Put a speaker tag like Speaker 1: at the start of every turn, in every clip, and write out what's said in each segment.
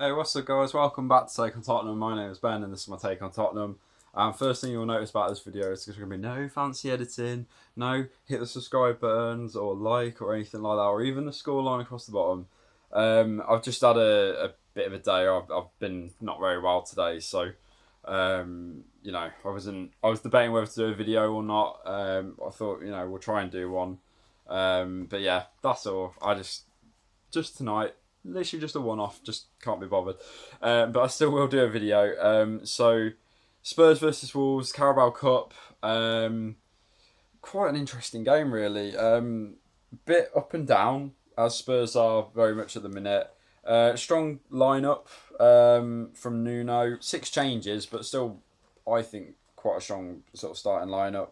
Speaker 1: Hey, what's up, guys? Welcome back to Take on Tottenham. My name is Ben, and this is my take on Tottenham. First thing you'll notice about this video is there's going to be no fancy editing, no hit the subscribe buttons or like or anything like that, or even the scoreline across the bottom. I've just had a bit of a day. I've been not very well today, so I was debating whether to do a video or not. I thought we'll try and do one. But yeah, that's all. Just tonight, literally just a one-off. Just can't be bothered. But I still will do a video. So Spurs versus Wolves, Carabao Cup. Quite an interesting game, really. Bit up and down as Spurs are very much at the minute. Strong lineup from Nuno. 6 changes, but still, I think quite a strong sort of starting lineup.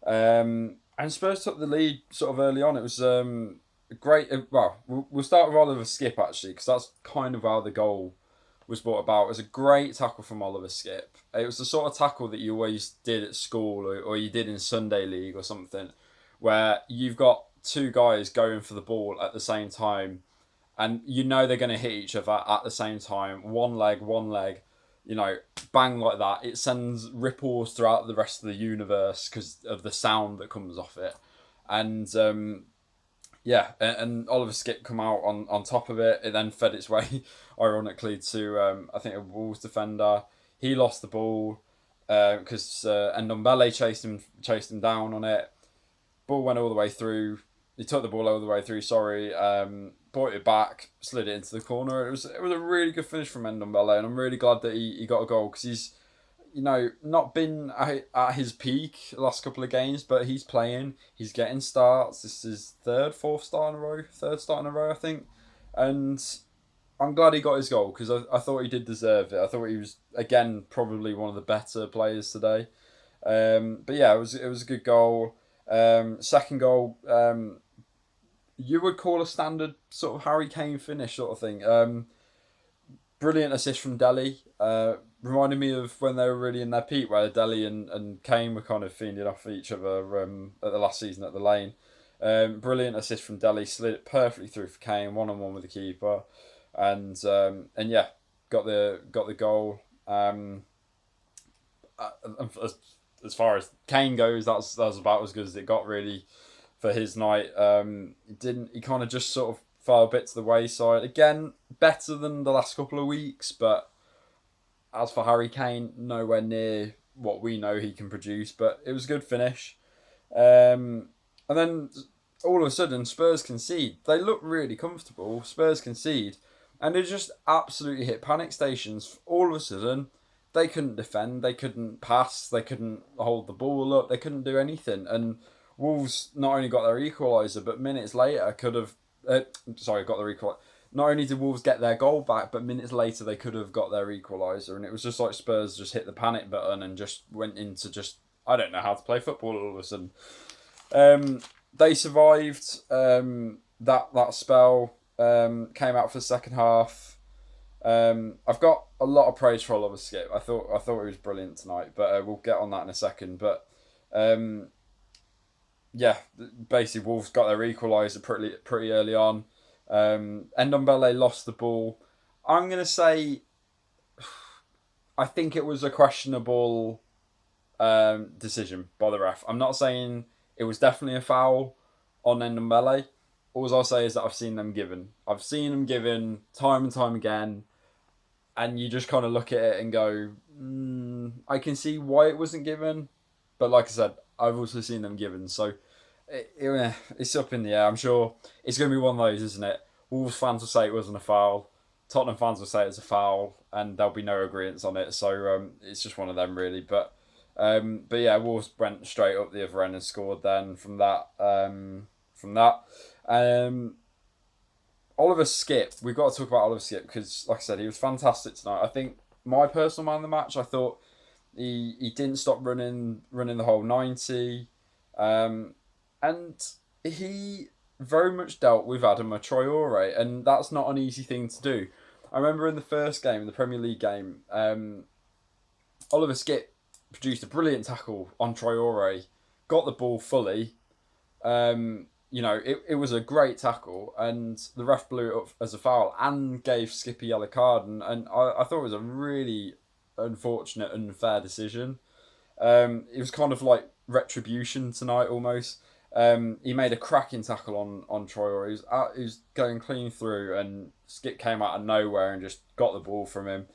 Speaker 1: And Spurs took the lead sort of early on. It was great. Well, we'll start with Oliver Skip actually, because that's kind of how the goal was brought about. It was a great tackle from Oliver Skip. It was the sort of tackle that you always did at school or you did in Sunday League or something, where you've got two guys going for the ball at the same time, and you know they're going to hit each other at the same time. One leg, bang like that. It sends ripples throughout the rest of the universe because of the sound that comes off it. And and Oliver Skip come out on top of it. It then fed its way, ironically, to I think a Wolves defender. He lost the ball because Ndombele chased him down on it. Ball went all the way through. He took the ball all the way through. Sorry, brought it back, slid it into the corner. It was a really good finish from Ndombele, and I'm really glad that he got a goal because he's not been at his peak the last couple of games, but he's playing. He's getting starts. This is third start in a row, I think. And I'm glad he got his goal because I thought he did deserve it. I thought he was, again, probably one of the better players today. But yeah, it was a good goal. Second goal, you would call a standard sort of Harry Kane finish sort of thing. Brilliant assist from Dele. Reminded me of when they were really in their peak, where Dele and Kane were kind of fiending off each other at the last season at the Lane. Brilliant assist from Dele, slid it perfectly through for Kane, 1-on-1 with the keeper, and yeah, got the goal. As far as Kane goes, that was about as good as it got really for his night. He kind of just sort of fell a bit to the wayside. Again, better than the last couple of weeks, but as for Harry Kane, nowhere near what we know he can produce. But it was a good finish. And then all of a sudden, Spurs concede. They look really comfortable. Spurs concede. And they just absolutely hit panic stations. All of a sudden, they couldn't defend. They couldn't pass. They couldn't hold the ball up. They couldn't do anything. And Wolves not only got their equaliser, but minutes later got their equaliser. Not only did Wolves get their goal back, but minutes later they could have got their equaliser. And it was just like Spurs just hit the panic button and just went into I don't know how to play football all of a sudden. They survived that spell, came out for the second half. I've got a lot of praise for Oliver Skip. I thought he was brilliant tonight, but we'll get on that in a second. But basically Wolves got their equaliser pretty early on. Ndombele lost the ball. I'm going to say I think it was a questionable decision by the ref. I'm not saying it was definitely a foul on Ndombele. All I'll say is that I've seen them given. I've seen them given time and time again, and you just kind of look at it and go, I can see why it wasn't given, but like I said, I've also seen them given. So it's up in the air. I'm sure it's going to be one of those, isn't it? Wolves fans will say it wasn't a foul. Tottenham fans will say it's a foul, and there'll be no agreement on it. So it's just one of them, really. But yeah, Wolves went straight up the other end and scored then from that. Oliver Skip, we've got to talk about Oliver Skip because, like I said, he was fantastic tonight. I think my personal man of the match. I thought he didn't stop running the whole 90. And he very much dealt with Adama Traore, and that's not an easy thing to do. I remember in the first game, the Premier League game, Oliver Skip produced a brilliant tackle on Traore, got the ball fully, it was a great tackle, and the ref blew it up as a foul and gave Skip a yellow card, and I thought it was a really unfortunate, unfair decision. It was kind of like retribution tonight almost. He made a cracking tackle on Troy. He was going clean through, and Skip came out of nowhere and just got the ball from him.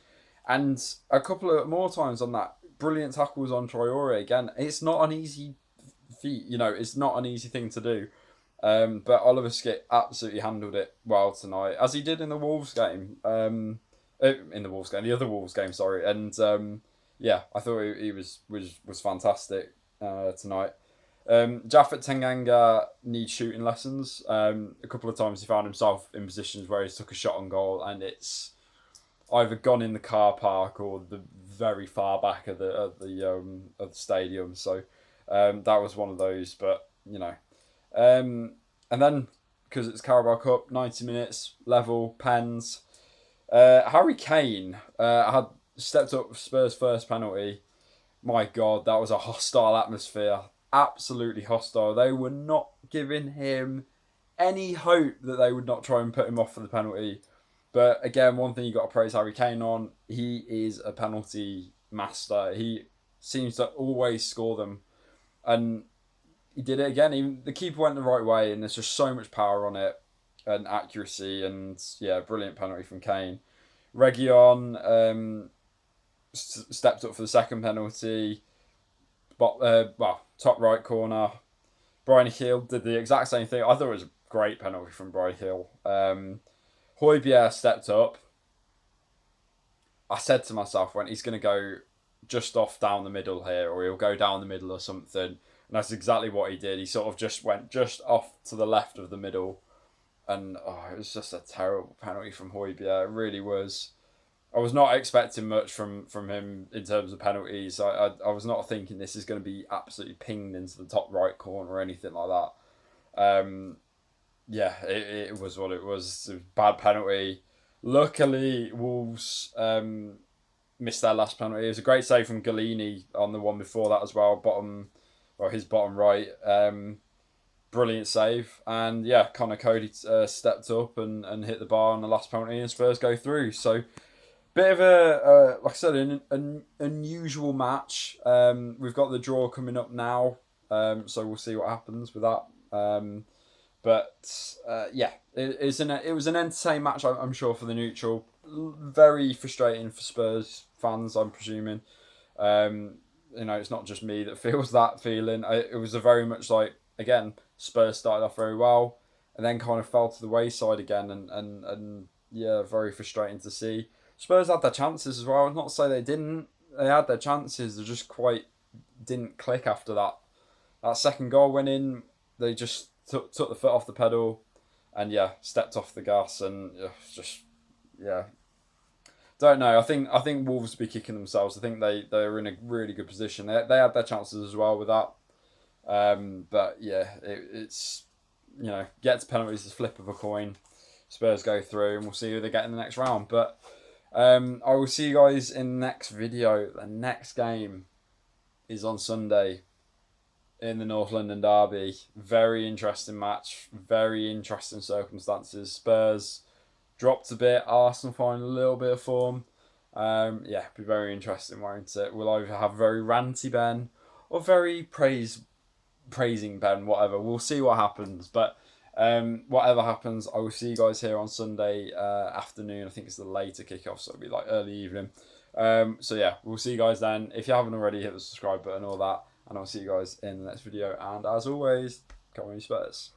Speaker 1: And a couple of more times on that, brilliant tackles on Troy. Again, it's not an easy feat, it's not an easy thing to do. But Oliver Skip absolutely handled it well tonight, as he did in the Wolves game. The other Wolves game, sorry. And yeah, I thought he was fantastic tonight. Jaffet Tanganga needs shooting lessons. A couple of times he found himself in positions where he took a shot on goal, and it's either gone in the car park or the very far back of the stadium. So that was one of those. But and then because it's Carabao Cup, 90 minutes level pens. Harry Kane had stepped up for Spurs' first penalty. My God, that was a hostile atmosphere. Absolutely hostile. They were not giving him any hope that they would not try and put him off for the penalty. But again, one thing you got to praise Harry Kane on, he is a penalty master. He seems to always score them. And he did it again. The keeper went the right way, and there's just so much power on it and accuracy. And yeah, brilliant penalty from Kane. Reguilon stepped up for the second penalty. But top right corner. Brian Hill did the exact same thing. I thought it was a great penalty from Brian Hill. Højbjerg stepped up. I said to myself, when he's going to go just off down the middle here, or he'll go down the middle or something. And that's exactly what he did. He sort of just went just off to the left of the middle. And it was just a terrible penalty from Højbjerg. It really was. I was not expecting much from him in terms of penalties. I was not thinking this is going to be absolutely pinged into the top right corner or anything like that. Yeah, it was what it was. It was a bad penalty. Luckily, Wolves missed their last penalty. It was a great save from Galini on the one before that as well. His bottom right. Brilliant save. And yeah, Connor Cody stepped up and hit the bar on the last penalty, and Spurs go through. So bit of a, like I said, an unusual match. We've got the draw coming up now, so we'll see what happens with that. Yeah, it was an entertaining match, I'm sure, for the neutral. Very frustrating for Spurs fans, I'm presuming. It's not just me that feels that feeling. It was a very much like, again, Spurs started off very well and then kind of fell to the wayside again, and yeah, very frustrating to see. Spurs had their chances as well. Not to say they didn't. They had their chances. They just quite didn't click after that. That second goal went in. They just took the foot off the pedal, and yeah, stepped off the gas, and don't know. I think Wolves will be kicking themselves. I think they were in a really good position. They had their chances as well with that. But yeah, it's get to penalties, the flip of a coin. Spurs go through, and we'll see who they get in the next round. But I will see you guys in the next video. The next game is on Sunday in the North London derby. Very interesting match. Very interesting circumstances. Spurs dropped a bit. Arsenal find a little bit of form. Be very interesting, won't it? We'll either have very ranty Ben or very praising Ben, whatever. We'll see what happens. But whatever happens, I will see you guys here on Sunday afternoon. I think it's the later kickoff, so it'll be like early evening. We'll see you guys then. If you haven't already, hit the subscribe button, all that, and I'll see you guys in the next video. And as always, come on, you Spurs.